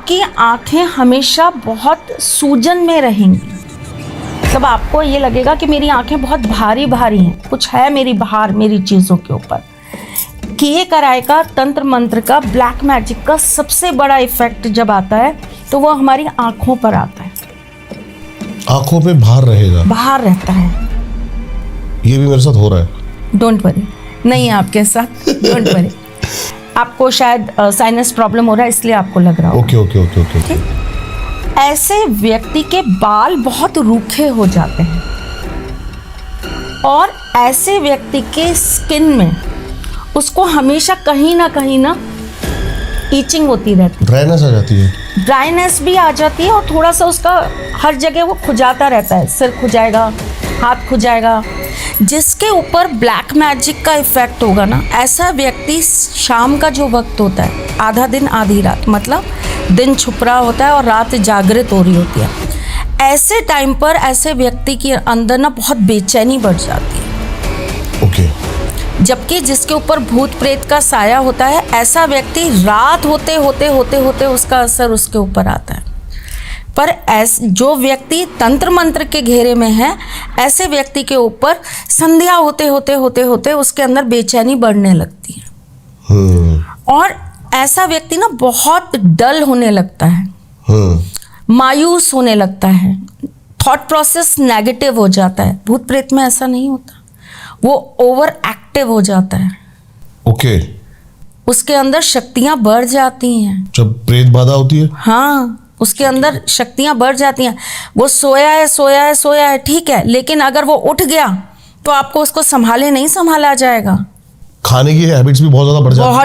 आपकी आंखें हमेशा बहुत सूजन में रहेंगी। मतलब आपको ये लगेगा कि मेरी आंखें बहुत भारी भारी हैं, कुछ है मेरी भार मेरी चीज़ों के ऊपर। किए कराए का, तंत्र मंत्र का, ब्लैक मैजिक का सबसे बड़ा इफेक्ट जब आता है तो वो हमारी आंखों पर आता है। आंखों पे भार रहेगा, बाहर रहता है। ये भी मेरे साथ हो रहा है। डोंट वरी, नहीं है आपके साथ, डोंट वरी। आपको शायद साइनस प्रॉब्लम हो रहा है इसलिए आपको लग रहा होगा। ओके। ऐसे व्यक्ति के बाल बहुत रूखे हो जाते हैं और ऐसे व्यक्ति के स्किन में उसको हमेशा कहीं ना ईचिंग होती रहती है, ड्राइनेस आ जाती है। ड्राइनेस भी आ जाती है और थोड़ा सा उसका हर जगह वो खुजाता रहता है, सिर खुजाएगा, हाथ खुजाएगा। जिसके ऊपर ब्लैक मैजिक का इफेक्ट होगा ना, ऐसा व्यक्ति शाम का जो वक्त होता है, आधा दिन आधी रात, मतलब दिन छुप रहा होता है और रात जागृत हो रही होती है, ऐसे टाइम पर ऐसे व्यक्ति के अंदर ना बहुत बेचैनी बढ़ जाती है। ओके। जबकि जिसके ऊपर भूत प्रेत का साया होता है, ऐसा व्यक्ति रात होते होते उसका असर उसके ऊपर आता है। पर जो व्यक्ति तंत्र मंत्र के घेरे में है, ऐसे व्यक्ति के ऊपर संध्या होते उसके अंदर बेचैनी बढ़ने लगती है और ऐसा व्यक्ति ना बहुत डल होने लगता है, मायूस होने लगता है, थॉट प्रोसेस नेगेटिव हो जाता है। भूत प्रेत में ऐसा नहीं होता, वो ओवर एक्टिव हो जाता है। ओके। उसके अंदर शक्तियां बढ़ जाती हैं। जब प्रेत बाधा होती है, हाँ, उसके अंदर शक्तियां बढ़ जाती हैं। वो सोया है ठीक है, लेकिन अगर वो उठ गया तो आपको उसको नहीं संभाला जाएगा। खाने की हैबिट्स भी बहुत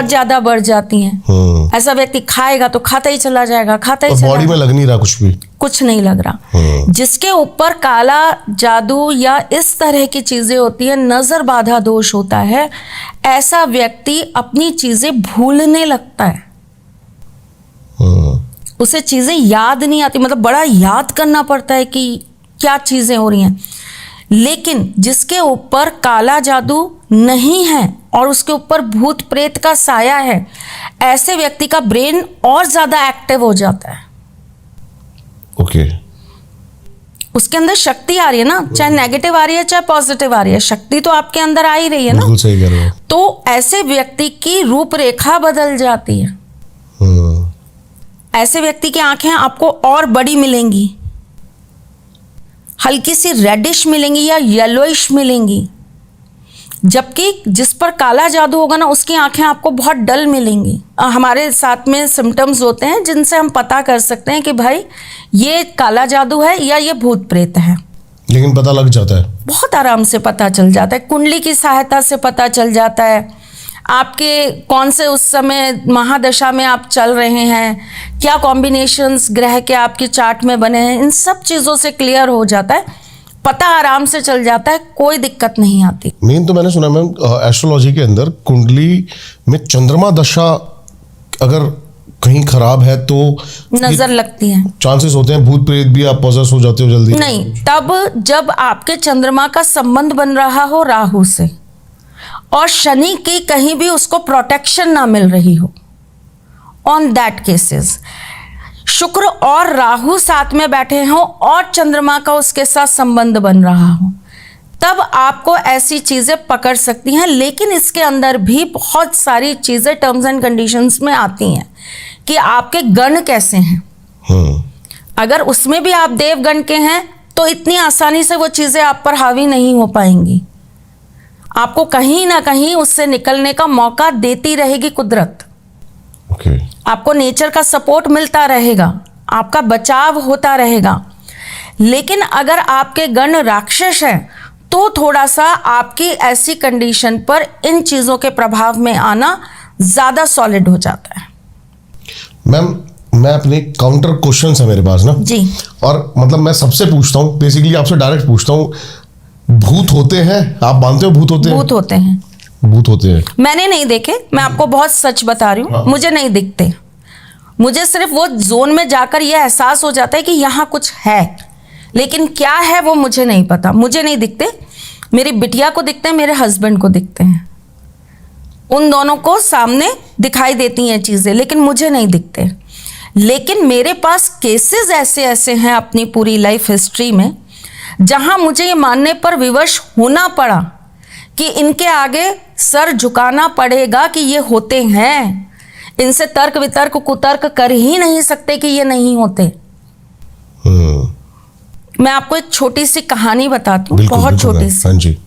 ज्यादा बढ़ जाती हैं। ऐसा व्यक्ति खाएगा तो खाता ही चला जाएगा, बॉडी में लग नहीं रहा, कुछ नहीं लग रहा। जिसके ऊपर काला जादू या इस तरह की चीजें होती है, नजर बाधा दोष होता है, ऐसा व्यक्ति अपनी चीजें भूलने लगता है। उसे चीजें याद नहीं आती, मतलब बड़ा याद करना पड़ता है कि क्या चीजें हो रही हैं। लेकिन जिसके ऊपर काला जादू नहीं है और उसके ऊपर भूत प्रेत का साया है, ऐसे व्यक्ति का ब्रेन और ज्यादा एक्टिव हो जाता है। ओके। उसके अंदर शक्ति आ रही है ना, चाहे नेगेटिव आ रही है चाहे पॉजिटिव आ रही है, शक्ति तो आपके अंदर आ ही रही है ना। बिल्कुल सही कह रहे हो। तो ऐसे व्यक्ति की रूपरेखा बदल जाती है। ऐसे व्यक्ति की आंखें आपको और बड़ी मिलेंगी, हल्की सी रेडिश मिलेंगी या येलोइश मिलेंगी। जबकि जिस पर काला जादू होगा ना, उसकी आंखें आपको बहुत डल मिलेंगी। हमारे साथ में सिम्टम्स होते हैं जिनसे हम पता कर सकते हैं कि भाई ये काला जादू है या ये भूत प्रेत है। लेकिन पता लग जाता है, बहुत आराम से पता चल जाता है। कुंडली की सहायता से पता चल जाता है आपके कौन से उस समय महादशा में आप चल रहे हैं, क्या कॉम्बिनेशंस ग्रह के आपके चार्ट में बने हैं, इन सब चीज़ों से क्लियर हो जाता है, पता आराम से चल जाता है, कोई दिक्कत नहीं आती। मेन तो मैंने सुना मैम, एस्ट्रोलॉजी के अंदर कुंडली में चंद्रमा दशा अगर कहीं खराब है तो नजर लगती है, चांसेस होते हैं भूत प्रेत भी आप पॉसेस हो जाते हो जल्दी। नहीं, तब जब आपके चंद्रमा का संबंध बन रहा हो राहु से और शनि की कहीं भी उसको प्रोटेक्शन ना मिल रही हो, ऑन दैट केसेस शुक्र और राहु साथ में बैठे हों और चंद्रमा का उसके साथ संबंध बन रहा हो, तब आपको ऐसी चीजें पकड़ सकती हैं। लेकिन इसके अंदर भी बहुत सारी चीजें टर्म्स एंड कंडीशंस में आती हैं कि आपके गण कैसे हैं। अगर उसमें भी आप देवगण के हैं तो इतनी आसानी से वो चीजें आप पर हावी नहीं हो पाएंगी। आपको कहीं ना कहीं उससे निकलने का मौका देती रहेगी कुदरत। आपको नेचर का सपोर्ट मिलता रहेगा, आपका बचाव होता रहेगा। लेकिन अगर आपके गण राक्षस हैं तो थोड़ा सा आपकी ऐसी कंडीशन पर इन चीजों के प्रभाव में आना ज्यादा सॉलिड हो जाता है। मैम, मैं अपने काउंटर क्वेश्चंस है मेरे पास ना जी, और मतलब मैं सबसे पूछता हूँ, बेसिकली आपसे डायरेक्ट पूछता हूँ, भूत होते हैं? आप मानते हो भूत होते हैं? भूत होते हैं। भूत होते हैं। मैंने नहीं देखे, मैं आपको बहुत सच बता रही हूँ, मुझे नहीं दिखते। मुझे सिर्फ वो जोन में जाकर ये एहसास हो जाता है कि यहाँ कुछ है, लेकिन क्या है वो मुझे नहीं पता। मुझे नहीं दिखते, मेरी बिटिया को दिखते हैं, मेरे हस्बैंड को दिखते हैं, उन दोनों को सामने दिखाई देती हैं चीजें, लेकिन मुझे नहीं दिखते। लेकिन मेरे पास केसेस ऐसे ऐसे हैं अपनी पूरी लाइफ हिस्ट्री में जहां मुझे ये मानने पर विवश होना पड़ा कि इनके आगे सर झुकाना पड़ेगा कि ये होते हैं, इनसे तर्क वितर्क कुतर्क कर ही नहीं सकते कि ये नहीं होते। मैं आपको एक छोटी सी कहानी बताती हूँ, बहुत छोटी सी। हाँ जी।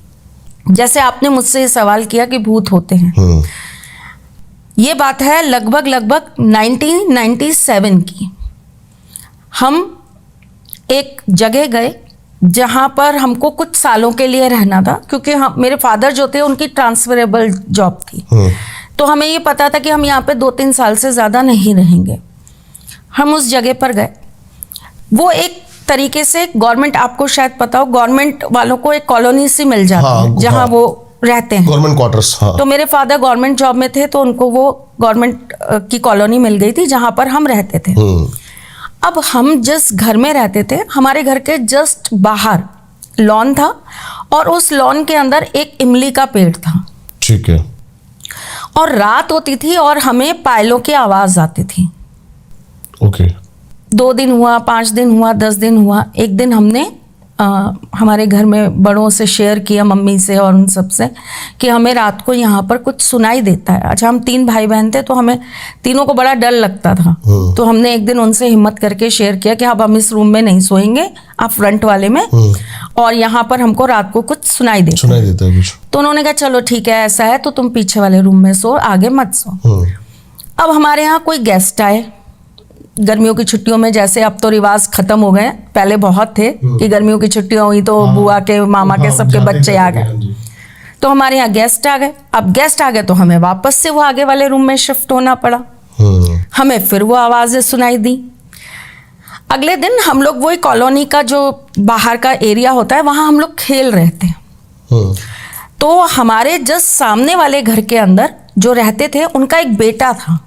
जैसे आपने मुझसे ये सवाल किया कि भूत होते हैं, ये बात है लगभग 1997 की। हम एक जगह गए जहाँ पर हमको कुछ सालों के लिए रहना था, क्योंकि मेरे फादर जो थे उनकी ट्रांसफरेबल जॉब थी। तो हमें ये पता था कि हम यहाँ पे 2-3 साल से ज़्यादा नहीं रहेंगे। हम उस जगह पर गए। वो एक तरीके से गवर्नमेंट, आपको शायद पता हो, गवर्नमेंट वालों को एक कॉलोनी सी मिल जाती है जहाँ वो रहते हैं, गवर्नमेंट क्वार्टर्स। हाँ। तो मेरे फादर गवर्नमेंट जॉब में थे, तो उनको वो गवर्नमेंट की कॉलोनी मिल गई थी जहाँ पर हम रहते थे। अब हम जिस घर में रहते थे, हमारे घर के जस्ट बाहर लॉन था और उस लॉन के अंदर एक इमली का पेड़ था। ठीक है। और रात होती थी और हमें पायलों की आवाज आती थी। ओके। 2 दिन हुआ, 5 दिन हुआ, 10 दिन हुआ। एक दिन हमने हमारे घर में बड़ों से शेयर किया, मम्मी से और उन सब से, कि हमें रात को यहाँ पर कुछ सुनाई देता है। अच्छा, हम 3 भाई बहन थे, तो हमें तीनों को बड़ा डर लगता था। तो हमने एक दिन उनसे हिम्मत करके शेयर किया कि अब हम इस रूम में नहीं सोएंगे, आप फ्रंट वाले में, और यहाँ पर हमको रात को कुछ सुनाई देता है कुछ। तो उन्होंने कहा चलो ठीक है, ऐसा है तो तुम पीछे वाले रूम में सो, आगे मत सो। अब हमारे यहाँ कोई गेस्ट आए गर्मियों की छुट्टियों में, जैसे अब तो रिवाज खत्म हो गए, पहले बहुत थे कि गर्मियों की छुट्टियां हुई तो बुआ के, मामा के, सबके बच्चे आ गए। तो हमारे यहाँ गेस्ट आ गए। अब गेस्ट आ गए तो हमें वापस से वो आगे वाले रूम में शिफ्ट होना पड़ा। हमें फिर वो आवाजें सुनाई दी। अगले दिन हम लोग वही कॉलोनी का जो बाहर का एरिया होता है, वहां हम लोग खेल रहे थे। तो हमारे जस्ट सामने वाले घर के अंदर जो रहते थे, उनका एक बेटा था,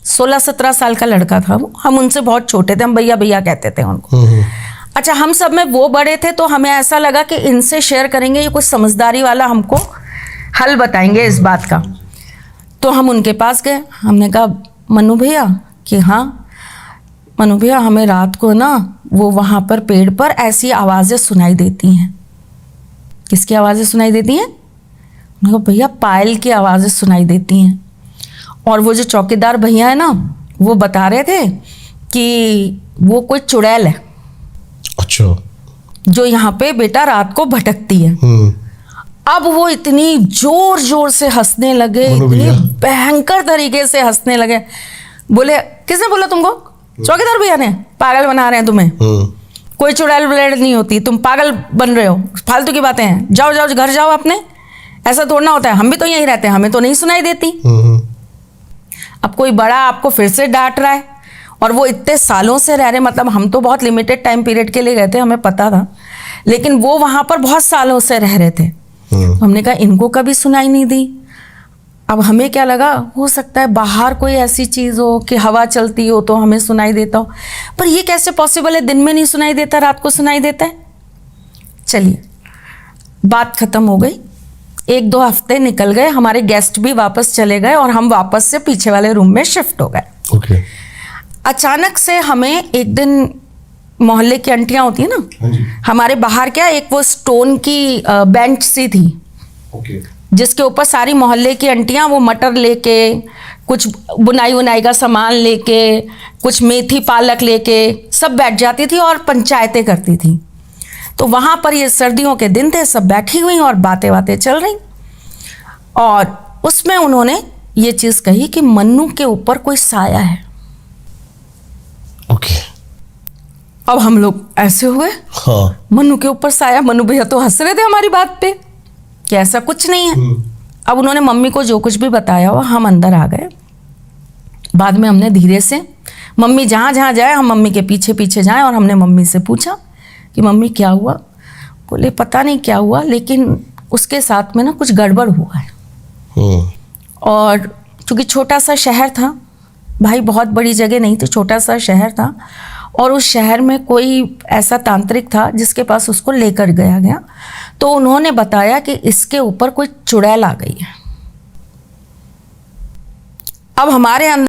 16-17 साल का लड़का था वो। हम उनसे बहुत छोटे थे, हम भैया भैया कहते थे उनको। अच्छा, हम सब में वो बड़े थे, तो हमें ऐसा लगा कि इनसे शेयर करेंगे, ये कुछ समझदारी वाला हमको हल बताएंगे इस बात का। तो हम उनके पास गए। हमने कहा मनु भैया, कि हाँ मनु भैया, हमें रात को ना वो वहाँ पर पेड़ पर ऐसी आवाज़ें सुनाई देती हैं। किसकी आवाज़ें सुनाई देती हैं? मैंने कहा भैया पायल की आवाज़ें सुनाई देती हैं। और वो जो चौकीदार भैया है ना, वो बता रहे थे कि वो कोई चुड़ैल है। अच्छा। जो यहाँ पे बेटा रात को भटकती है। अब वो इतनी जोर जोर से हंसने लगे, इतनी भयंकर तरीके से हंसने लगे। बोले किसने बोला तुमको? चौकीदार भैया ने। पागल बना रहे हैं तुम्हें, कोई चुड़ैल वुड़ैल नहीं होती, तुम पागल बन रहे हो, फालतू की बातें हैं, जाओ जाओ घर जाओ अपने, ऐसा थोड़ा होता है, हम भी तो यहीं रहते हैं, हमें तो नहीं सुनाई देती। अब कोई बड़ा आपको फिर से डांट रहा है, और वो इतने सालों से रह रहे, मतलब हम तो बहुत लिमिटेड टाइम पीरियड के लिए गए थे, हमें पता था, लेकिन वो वहां पर बहुत सालों से रह रहे थे। हमने कहा इनको कभी सुनाई नहीं दी। अब हमें क्या लगा, हो सकता है बाहर कोई ऐसी चीज हो कि हवा चलती हो तो हमें सुनाई देता हो, पर ये कैसे पॉसिबल है, दिन में नहीं सुनाई देता, रात को सुनाई देता है। चलिए, बात खत्म हो गई। 1-2 हफ्ते निकल गए, हमारे गेस्ट भी वापस चले गए और हम वापस से पीछे वाले रूम में शिफ्ट हो गए। ओके। अचानक से हमें एक दिन, मोहल्ले की आंटियां होती है ना, हमारे बाहर क्या एक वो स्टोन की बेंच सी थी, जिसके ऊपर सारी मोहल्ले की आंटियां वो मटर लेके, कुछ बुनाई उनाई का सामान लेके, कुछ मेथी पालक लेके सब बैठ जाती थी और पंचायतें करती थी। तो वहां पर ये सर्दियों के दिन थे, सब बैठी हुई और बातें बातें चल रही, और उसमें उन्होंने ये चीज कही कि मन्नू के ऊपर कोई साया है। ओके। अब हम लोग ऐसे हुए, हाँ। मन्नू के ऊपर साया। मन्नू भैया तो हंस रहे थे हमारी बात पे कि ऐसा कुछ नहीं है। अब उन्होंने मम्मी को जो कुछ भी बताया हुआ, हम अंदर आ गए। बाद में हमने धीरे से, मम्मी जहाँ जहाँ जाए हम मम्मी के पीछे पीछे जाएं, और हमने मम्मी से पूछा कि मम्मी क्या हुआ? बोले पता नहीं क्या हुआ, लेकिन उसके साथ में ना कुछ गड़बड़ हुआ है। और चूंकि छोटा सा शहर था भाई, बहुत बड़ी जगह नहीं थी, छोटा सा शहर था, और उस शहर में कोई ऐसा तांत्रिक था जिसके पास उसको लेकर गया, तो उन्होंने बताया कि इसके ऊपर कोई चुड़ैल आ गई है। अब हमारे अंदर